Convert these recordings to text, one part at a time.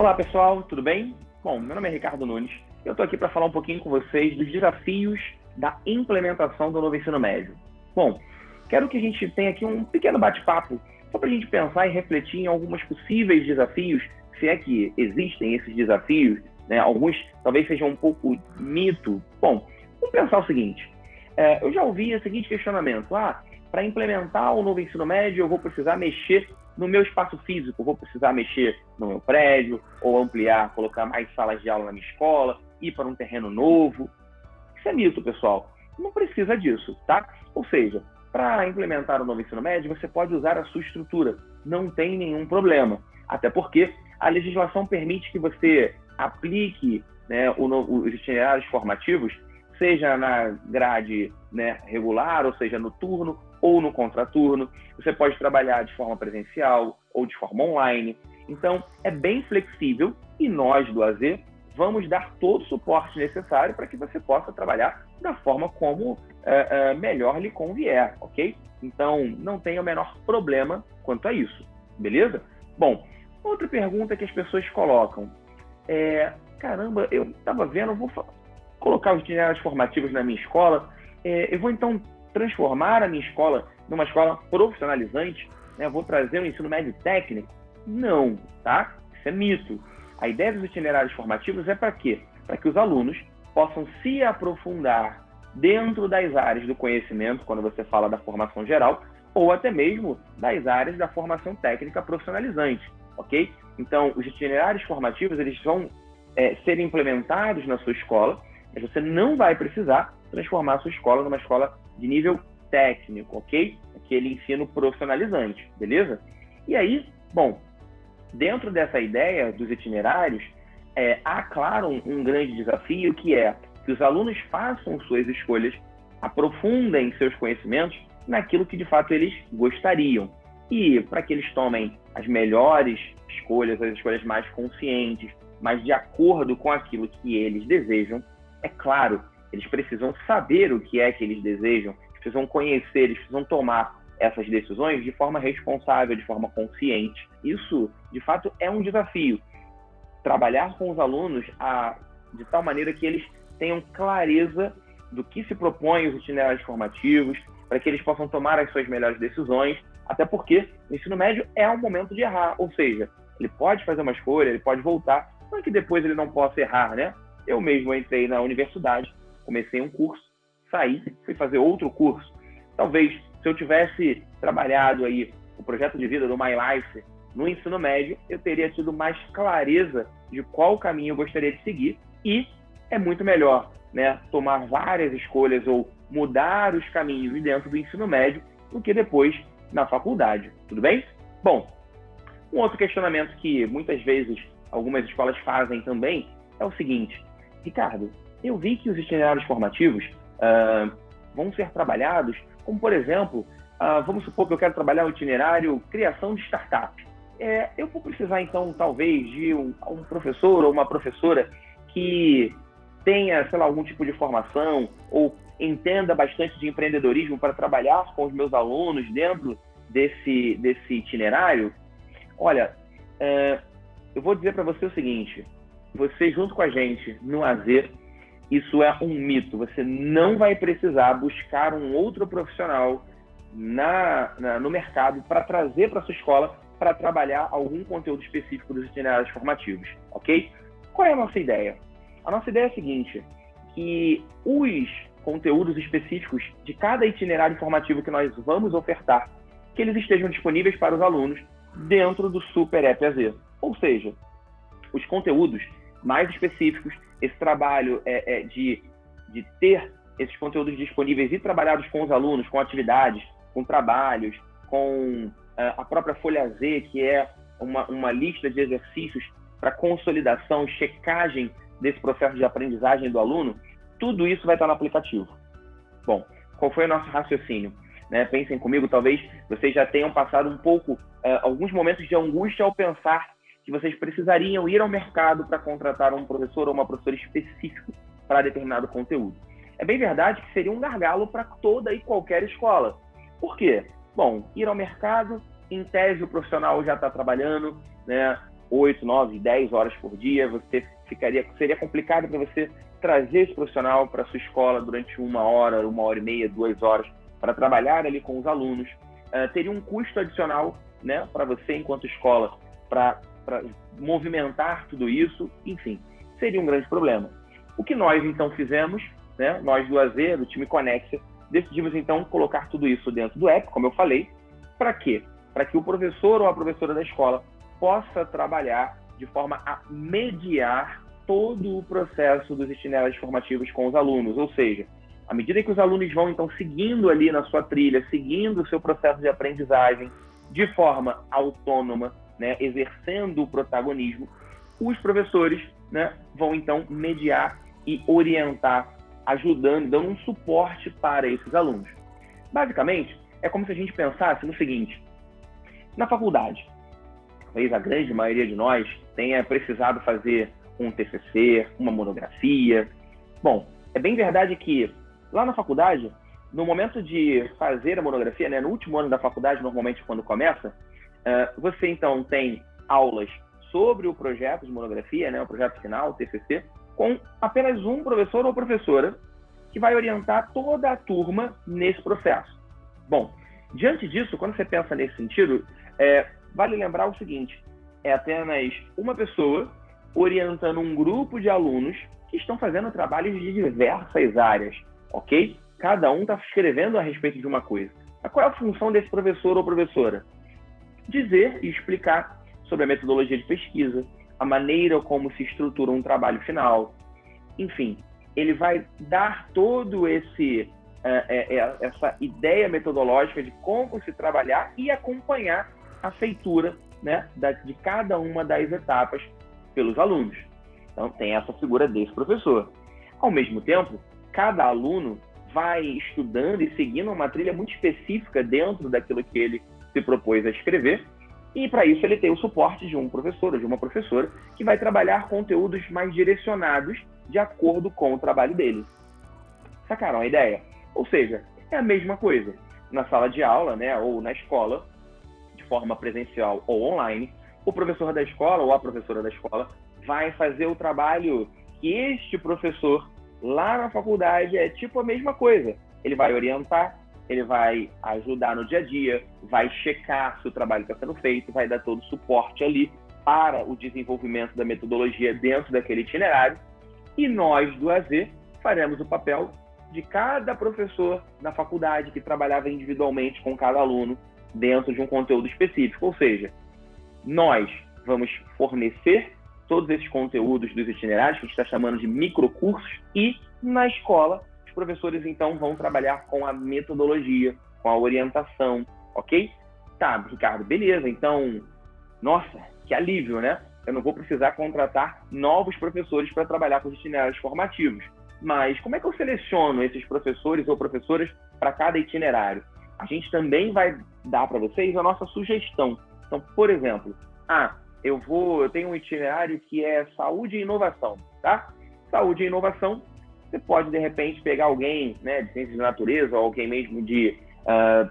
Olá pessoal, tudo bem? Bom, meu nome é Ricardo Nunes. Eu estou aqui para falar um pouquinho com vocês dos desafios da implementação do novo ensino médio. Bom, quero que a gente tenha aqui um pequeno bate-papo só para a gente pensar e refletir em alguns possíveis desafios, se é que existem esses desafios, né? Alguns talvez sejam um pouco mito. Bom, vamos pensar o seguinte, eu já ouvi o seguinte questionamento, para implementar o novo ensino médio eu vou precisar mexer no meu espaço físico, vou precisar mexer no meu prédio, ou ampliar, colocar mais salas de aula na minha escola, ir para um terreno novo. Isso é mito, pessoal. Não precisa disso, tá? Ou seja, para implementar o novo ensino médio, você pode usar a sua estrutura. Não tem nenhum problema. Até porque a legislação permite que você aplique, né, os itinerários formativos, seja na grade, né, regular, ou seja, no turno ou no contraturno. Você pode trabalhar de forma presencial ou de forma online. Então, é bem flexível e nós do AZ vamos dar todo o suporte necessário para que você possa trabalhar da forma como melhor lhe convier, ok? Então, não tem o menor problema quanto a isso, beleza? Bom, outra pergunta que as pessoas colocam caramba, eu estava vendo, eu vou colocar os itinerários formativos na minha escola, eu vou então transformar a minha escola numa escola profissionalizante, né? Vou trazer um ensino médio técnico? Não, tá? Isso é mito. A ideia dos itinerários formativos é para quê? Para que os alunos possam se aprofundar dentro das áreas do conhecimento, quando você fala da formação geral, ou até mesmo das áreas da formação técnica profissionalizante, ok? Então, os itinerários formativos, eles vão ser implementados na sua escola, mas você não vai precisar transformar a sua escola numa escola de nível técnico, ok? Aquele ensino profissionalizante, beleza? E aí, bom, dentro dessa ideia dos itinerários, há, claro, um grande desafio que é que os alunos façam suas escolhas, aprofundem seus conhecimentos naquilo que, de fato, eles gostariam. E para que eles tomem as melhores escolhas, as escolhas mais conscientes, mais de acordo com aquilo que eles desejam, é claro, eles precisam saber o que é que eles desejam, eles precisam conhecer, eles precisam tomar essas decisões de forma responsável, de forma consciente. Isso, de fato, é um desafio. Trabalhar com os alunos de tal maneira que eles tenham clareza do que se propõe os itinerários formativos, para que eles possam tomar as suas melhores decisões, até porque o ensino médio é um momento de errar, ou seja, ele pode fazer uma escolha, ele pode voltar, não é que depois ele não possa errar, né? Eu mesmo entrei na universidade, comecei um curso, saí, fui fazer outro curso. Talvez, se eu tivesse trabalhado aí o projeto de vida do My Life no ensino médio, eu teria tido mais clareza de qual caminho eu gostaria de seguir e é muito melhor, né, tomar várias escolhas ou mudar os caminhos dentro do ensino médio do que depois na faculdade, tudo bem? Bom, um outro questionamento que muitas vezes algumas escolas fazem também é o seguinte: Ricardo, eu vi que os itinerários formativos vão ser trabalhados, como por exemplo, vamos supor que eu quero trabalhar o itinerário criação de startup. Eu vou precisar então talvez de um professor ou uma professora que tenha, sei lá, algum tipo de formação ou entenda bastante de empreendedorismo para trabalhar com os meus alunos dentro desse itinerário? Olha, eu vou dizer para você o seguinte: você junto com a gente no AZ, isso é um mito. Você não vai precisar buscar um outro profissional no mercado para trazer para a sua escola para trabalhar algum conteúdo específico dos itinerários formativos, ok? Qual é a nossa ideia? A nossa ideia é a seguinte, que os conteúdos específicos de cada itinerário formativo que nós vamos ofertar, que eles estejam disponíveis para os alunos dentro do Super App AZ. Ou seja, os conteúdos mais específicos, esse trabalho de ter esses conteúdos disponíveis e trabalhados com os alunos, com atividades, com trabalhos, com a própria Folha Z, que é uma lista de exercícios para consolidação, checagem desse processo de aprendizagem do aluno, tudo isso vai estar no aplicativo. Bom, qual foi o nosso raciocínio? Né? Pensem comigo, talvez vocês já tenham passado um pouco, alguns momentos de angústia ao pensar que vocês precisariam ir ao mercado para contratar um professor ou uma professora específico para determinado conteúdo. É bem verdade que seria um gargalo para toda e qualquer escola. Por quê? Bom, ir ao mercado, em tese o profissional já está trabalhando, né? 8, 9, 10 horas por dia, seria complicado para você trazer esse profissional para a sua escola durante 1 hora e meia, 2 horas, para trabalhar ali com os alunos. Teria um custo adicional, né, para você, enquanto escola, para movimentar tudo isso, enfim, seria um grande problema. O que nós, então, fizemos, né, nós do AZ, do time Conexia, decidimos, então, colocar tudo isso dentro do app, como eu falei. Para quê? Para que o professor ou a professora da escola possa trabalhar de forma a mediar todo o processo dos itinerários formativos com os alunos. Ou seja, à medida que os alunos vão, então, seguindo ali na sua trilha, seguindo o seu processo de aprendizagem de forma autônoma, né, exercendo o protagonismo, os professores, né, vão, então, mediar e orientar, ajudando, dando um suporte para esses alunos. Basicamente, é como se a gente pensasse no seguinte: na faculdade, talvez a grande maioria de nós tenha precisado fazer um TCC, uma monografia. Bom, é bem verdade que lá na faculdade, no momento de fazer a monografia, né, no último ano da faculdade, normalmente quando começa, você então tem aulas sobre o projeto de monografia, né, o projeto final, o TCC, com apenas um professor ou professora que vai orientar toda a turma nesse processo. Bom, diante disso, quando você pensa nesse sentido, vale lembrar o seguinte: é apenas uma pessoa orientando um grupo de alunos que estão fazendo trabalhos de diversas áreas, ok? Cada um está escrevendo a respeito de uma coisa. Mas qual é a função desse professor ou professora? Dizer e explicar sobre a metodologia de pesquisa, a maneira como se estrutura um trabalho final. Enfim, ele vai dar todo essa ideia metodológica de como se trabalhar e acompanhar a feitura, né, de cada uma das etapas pelos alunos. Então, tem essa figura desse professor. Ao mesmo tempo, cada aluno vai estudando e seguindo uma trilha muito específica dentro daquilo que ele se propôs a escrever, e para isso ele tem o suporte de um professor ou de uma professora que vai trabalhar conteúdos mais direcionados de acordo com o trabalho dele. Sacaram a ideia? Ou seja, é a mesma coisa. Na sala de aula, né, ou na escola, de forma presencial ou online, o professor da escola ou a professora da escola vai fazer o trabalho que este professor lá na faculdade é tipo a mesma coisa. Ele vai orientar, ele vai ajudar no dia a dia, vai checar se o trabalho está sendo feito, vai dar todo o suporte ali para o desenvolvimento da metodologia dentro daquele itinerário. E nós, do AZ, faremos o papel de cada professor na faculdade que trabalhava individualmente com cada aluno dentro de um conteúdo específico. Ou seja, nós vamos fornecer todos esses conteúdos dos itinerários, que a gente está chamando de microcursos, e na escola os professores então vão trabalhar com a metodologia, com a orientação, ok? Tá, Ricardo, beleza, então, nossa, que alívio, né? Eu não vou precisar contratar novos professores para trabalhar com os itinerários formativos. Mas como é que eu seleciono esses professores ou professoras para cada itinerário? A gente também vai dar para vocês a nossa sugestão. Então, por exemplo, eu tenho um itinerário que é saúde e inovação, tá? Saúde e inovação, você pode, de repente, pegar alguém, né, de ciências da natureza, ou alguém mesmo de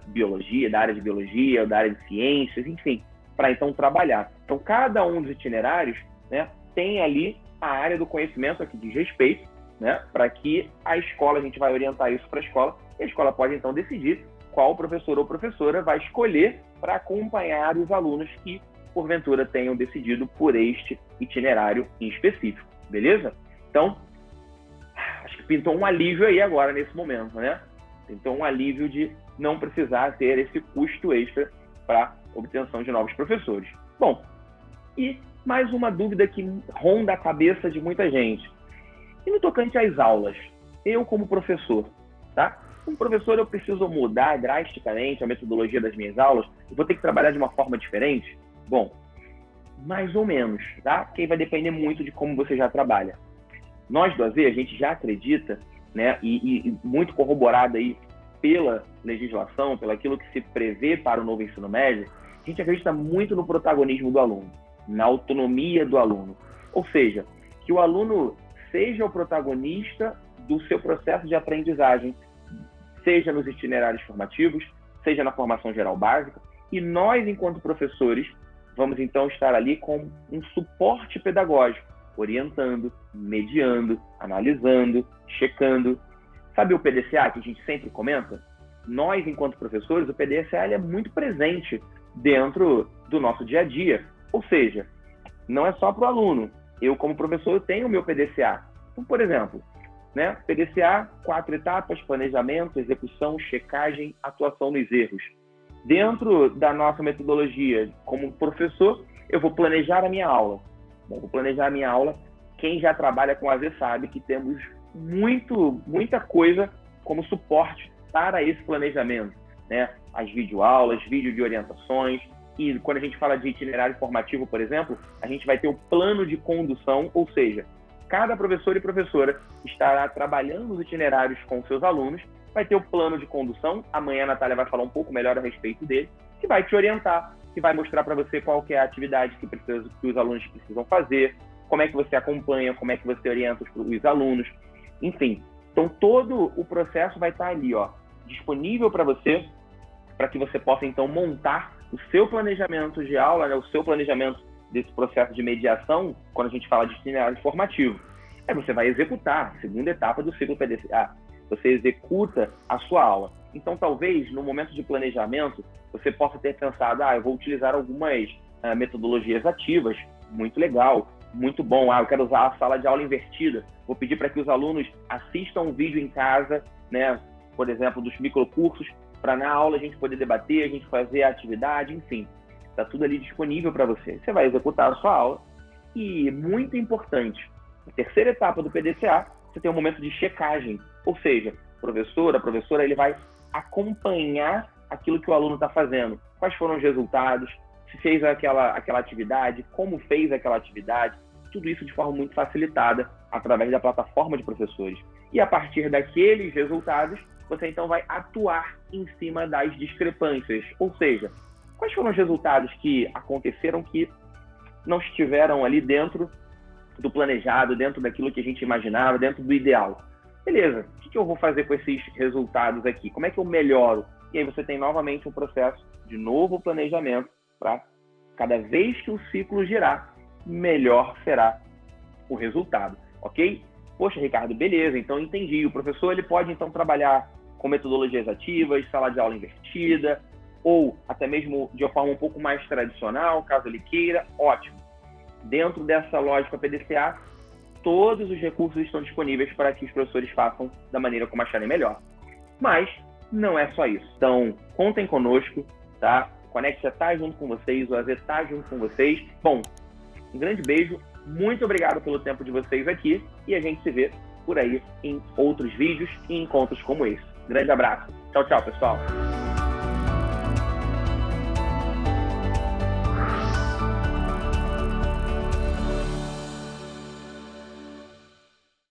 biologia, da área de biologia, ou da área de ciências, enfim, para então trabalhar. Então, cada um dos itinerários, né, tem ali a área do conhecimento a que diz respeito, né, para que a escola, a gente vai orientar isso para a escola, e a escola pode então decidir qual professor ou professora vai escolher para acompanhar os alunos que, porventura, tenham decidido por este itinerário em específico, beleza? Então, acho que pintou um alívio aí agora, nesse momento, né? Pintou um alívio de não precisar ter esse custo extra para obtenção de novos professores. Bom, e mais uma dúvida que ronda a cabeça de muita gente. E no tocante às aulas? Eu, como professor, tá? Como professor, eu preciso mudar drasticamente a metodologia das minhas aulas? Eu vou ter que trabalhar de uma forma diferente? Bom, mais ou menos, tá? Porque vai depender muito de como você já trabalha. Nós do AZ, a gente já acredita, né, e muito corroborado aí pela legislação, pelo aquilo que se prevê para o novo ensino médio, a gente acredita muito no protagonismo do aluno, na autonomia do aluno. Ou seja, que o aluno seja o protagonista do seu processo de aprendizagem, seja nos itinerários formativos, seja na formação geral básica, e nós, enquanto professores, vamos então estar ali com um suporte pedagógico, orientando, mediando, analisando, checando. Sabe o PDCA que a gente sempre comenta? Nós, enquanto professores, o PDCA ele é muito presente dentro do nosso dia a dia. Ou seja, não é só para o aluno. Eu, como professor, eu tenho o meu PDCA. Então, por exemplo, né, PDCA, 4 etapas: planejamento, execução, checagem, atuação nos erros. Dentro da nossa metodologia, como professor, eu vou planejar a minha aula. Bom, vou planejar a minha aula. Quem já trabalha com AZ sabe que temos muita coisa como suporte para esse planejamento, né? As videoaulas, vídeo de orientações, e quando a gente fala de itinerário formativo, por exemplo, a gente vai ter o plano de condução, ou seja, cada professor e professora estará trabalhando os itinerários com seus alunos, vai ter o plano de condução. Amanhã a Natália vai falar um pouco melhor a respeito dele, que vai te orientar, que vai mostrar para você qual que é a atividade que os alunos precisam fazer, como é que você acompanha, como é que você orienta os alunos, enfim. Então, todo o processo vai estar ali, ó, disponível para você, para que você possa, então, montar o seu planejamento de aula, né, o seu planejamento desse processo de mediação, quando a gente fala de itinerário formativo. Aí você vai executar a segunda etapa do ciclo PDCA. Você executa a sua aula. Então, talvez, no momento de planejamento, você possa ter pensado, eu vou utilizar algumas metodologias ativas, muito legal, muito bom. Eu quero usar a sala de aula invertida. Vou pedir para que os alunos assistam um vídeo em casa, né, por exemplo, dos microcursos, para na aula a gente poder debater, a gente fazer a atividade, enfim. Está tudo ali disponível para você. Você vai executar a sua aula. E, muito importante, a terceira etapa do PDCA, você tem um momento de checagem. Ou seja, a professora, ele vai acompanhar aquilo que o aluno está fazendo. Quais foram os resultados, se fez aquela atividade, como fez aquela atividade, tudo isso de forma muito facilitada através da plataforma de professores. E a partir daqueles resultados, você então vai atuar em cima das discrepâncias. Ou seja, quais foram os resultados que aconteceram que não estiveram ali dentro do planejado, dentro daquilo que a gente imaginava, dentro do ideal? Beleza, o que eu vou fazer com esses resultados aqui? Como é que eu melhoro? E aí você tem novamente um processo de novo planejamento para cada vez que o ciclo girar, melhor será o resultado, ok? Poxa, Ricardo, beleza, então entendi. O professor ele pode então trabalhar com metodologias ativas, sala de aula invertida, ou até mesmo de uma forma um pouco mais tradicional, caso ele queira, ótimo. Dentro dessa lógica PDCA, todos os recursos estão disponíveis para que os professores façam da maneira como acharem melhor. Mas não é só isso. Então, contem conosco, tá? O Conect já está junto com vocês, o AZ está junto com vocês. Bom, um grande beijo, muito obrigado pelo tempo de vocês aqui e a gente se vê por aí em outros vídeos e encontros como esse. Grande abraço. Tchau, tchau, pessoal.